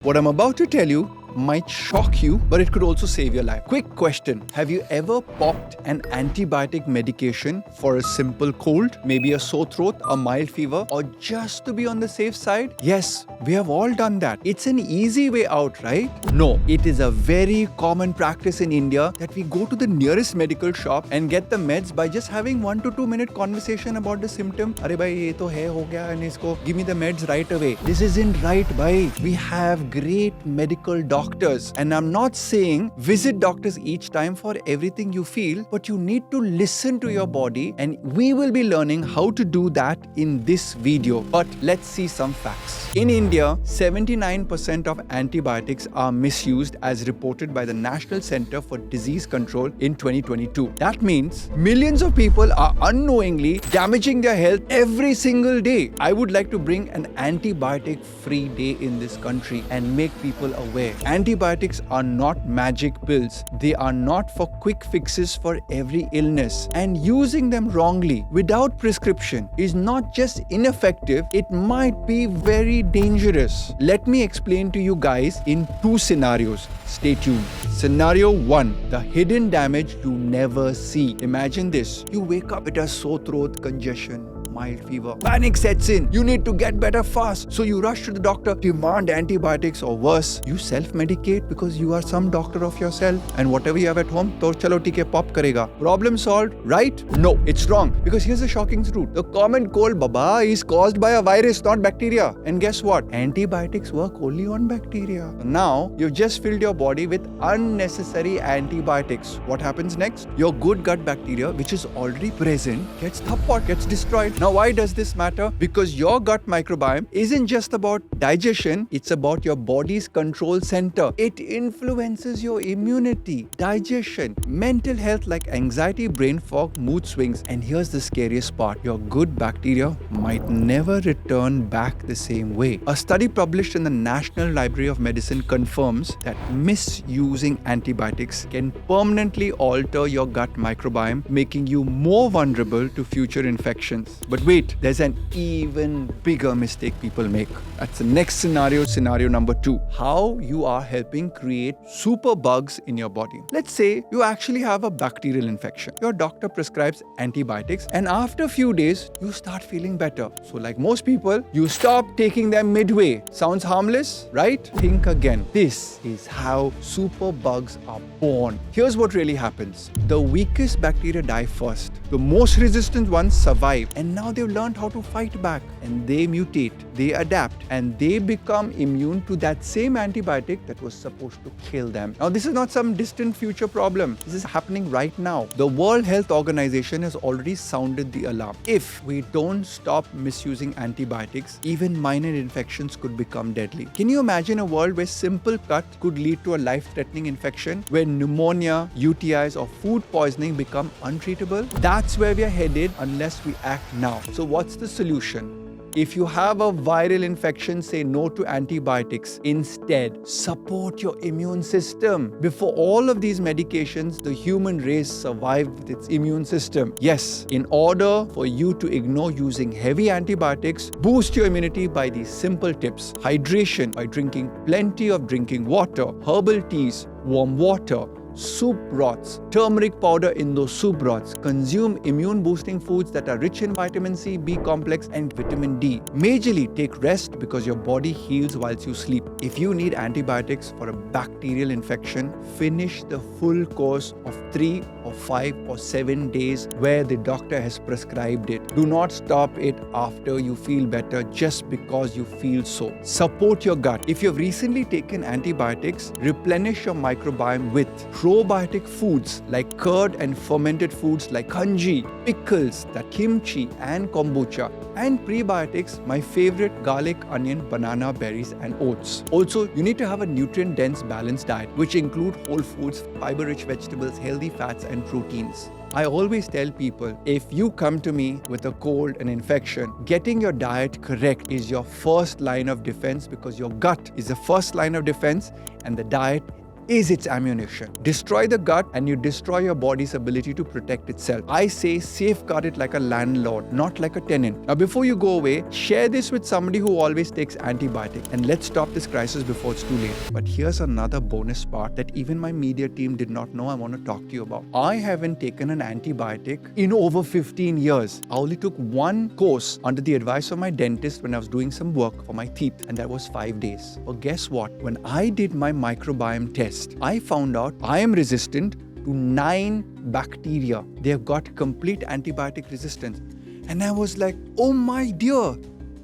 What I'm about to tell you might shock you, but it could also save your life. Quick question. Have you ever popped an antibiotic medication for a simple cold, maybe a sore throat, a mild fever, or just to be on the safe side? Yes, we have all done that. It's an easy way out, right? No, it is a very common practice in India that we go to the nearest medical shop and get the meds by just having 1 to 2 minute conversation about the symptom. Arey bhai, ye to hai ho gaya and isko give me the meds right away. This isn't right, bhai. We have great medical doctors. And I'm not saying visit doctors each time for everything you feel, but you need to listen to your body, and we will be learning how to do that in this video. But let's see some facts. In India, 79% of antibiotics are misused as reported by the National Center for Disease Control in 2022. That means millions of people are unknowingly damaging their health every single day. I would like to bring an antibiotic-free day in this country and make people aware. Antibiotics are not magic pills. They are not for quick fixes for every illness. And using them wrongly without prescription is not just ineffective, it might be very dangerous. Let me explain to you guys in 2 scenarios. Stay tuned. Scenario 1, the hidden damage you never see. Imagine this. You wake up with a sore throat, congestion, mild fever. Panic sets in. You need to get better fast. So you rush to the doctor, demand antibiotics, or worse, you self-medicate because you are some doctor of yourself, and whatever you have at home, to chalo tike pop karega. Problem solved, right? No, it's wrong. Because here's the shocking truth. The common cold, baba, is caused by a virus, not bacteria. And guess what? Antibiotics work only on bacteria. Now, you've just filled your body with unnecessary antibiotics. What happens next? Your good gut bacteria, which is already present, gets thappat, gets destroyed. Now, why does this matter? Because your gut microbiome isn't just about digestion, it's about your body's control center. It influences your immunity, digestion, mental health like anxiety, brain fog, mood swings. And here's the scariest part. Your good bacteria might never return back the same way. A study published in the National Library of Medicine confirms that misusing antibiotics can permanently alter your gut microbiome, making you more vulnerable to future infections. But wait, there's an even bigger mistake people make. That's the next scenario, scenario number 2. How you are helping create superbugs in your body. Let's say you actually have a bacterial infection. Your doctor prescribes antibiotics, and after a few days, you start feeling better. So like most people, you stop taking them midway. Sounds harmless, right? Think again. This is how superbugs are born. Here's what really happens. The weakest bacteria die first. The most resistant ones survive, and now they've learned how to fight back, and they mutate, they adapt, and they become immune to that same antibiotic that was supposed to kill them. Now, this is not some distant future problem. This is happening right now. The World Health Organization has already sounded the alarm. If we don't stop misusing antibiotics, even minor infections could become deadly. Can you imagine a world where simple cut could lead to a life-threatening infection, where pneumonia, UTIs, or food poisoning become untreatable? That's where we are headed unless we act now. So what's the solution? If you have a viral infection, say no to antibiotics. Instead, support your immune system. Before all of these medications, the human race survived with its immune system. Yes, in order for you to ignore using heavy antibiotics, boost your immunity by these simple tips. Hydration by drinking plenty of drinking water, herbal teas, warm water, soup broths, turmeric powder in those soup broths. Consume immune boosting foods that are rich in vitamin C, B complex, and vitamin D. Majorly take rest because your body heals whilst you sleep. If you need antibiotics for a bacterial infection, finish the full course of 3 or 5 or 7 days where the doctor has prescribed it. Do not stop it after you feel better just because you feel so. Support your gut. If you've recently taken antibiotics, replenish your microbiome with probiotic foods like curd and fermented foods like kanji, pickles, the kimchi and kombucha, and prebiotics, my favorite garlic, onion, banana, berries and oats. Also, you need to have a nutrient-dense balanced diet which include whole foods, fiber-rich vegetables, healthy fats and proteins. I always tell people, if you come to me with a cold and infection, getting your diet correct is your first line of defense, because your gut is the first line of defense and the diet is its ammunition. Destroy the gut and you destroy your body's ability to protect itself. I say safeguard it like a landlord, not like a tenant. Now before you go away, share this with somebody who always takes antibiotic, and let's stop this crisis before it's too late. But here's another bonus part that even my media team did not know I want to talk to you about. I haven't taken an antibiotic in over 15 years. I only took one course under the advice of my dentist when I was doing some work for my teeth, and that was 5 days. But guess what? When I did my microbiome test, I found out I am resistant to 9 bacteria. They have got complete antibiotic resistance. And I was like, oh my dear,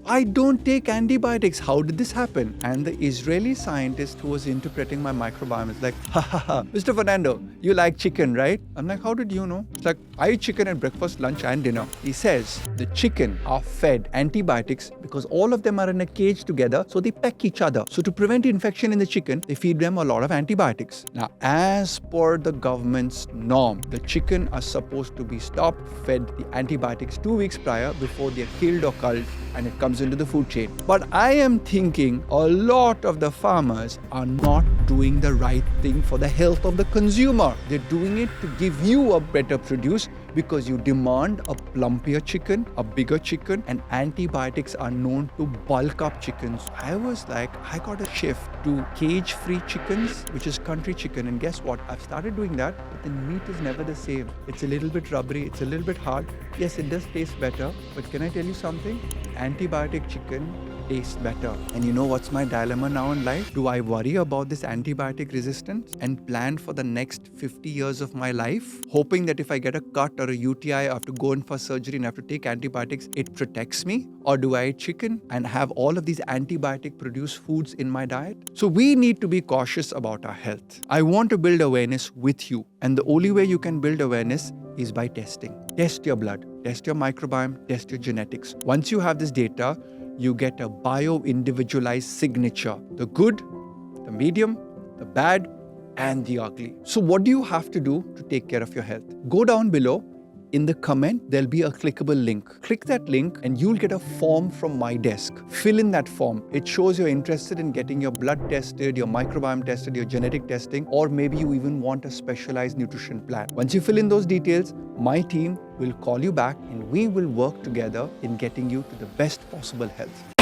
I don't take antibiotics. How did this happen? And the Israeli scientist who was interpreting my microbiome is like, ha ha ha, Mr. Fernando, you like chicken, right? I'm like, how did you know? It's like, I eat chicken at breakfast, lunch and dinner. He says the chicken are fed antibiotics because all of them are in a cage together, so they peck each other. So to prevent infection in the chicken, they feed them a lot of antibiotics. Now, as per the government's norm, the chicken are supposed to be stopped, fed the antibiotics 2 weeks prior before they're killed or culled and it comes into the food chain. But I am thinking a lot of the farmers are not doing the right thing for the health of the consumer. They're doing it to give you a better produce because you demand a plumpier chicken, a bigger chicken, and antibiotics are known to bulk up chickens. I was like, I got a shift to cage-free chickens, which is country chicken. And guess what? I've started doing that, but the meat is never the same. It's a little bit rubbery, it's a little bit hard. Yes, it does taste better, but can I tell you something? Antibiotic chicken tastes better. And you know what's my dilemma now in life? Do I worry about this antibiotic resistance and plan for the next 50 years of my life, hoping that if I get a cut or a UTI, I have to go in for surgery and have to take antibiotics, it protects me? Or do I eat chicken and have all of these antibiotic-produced foods in my diet? So we need to be cautious about our health. I want to build awareness with you. And the only way you can build awareness is by testing. Test your blood, test your microbiome, test your genetics. Once you have this data, you get a bio-individualized signature. The good, the medium, the bad, and the ugly. So what do you have to do to take care of your health? Go down below. In the comment, there'll be a clickable link. Click that link and you'll get a form from my desk. Fill in that form. It shows you're interested in getting your blood tested, your microbiome tested, your genetic testing, or maybe you even want a specialized nutrition plan. Once you fill in those details, my team will call you back and we will work together in getting you to the best possible health.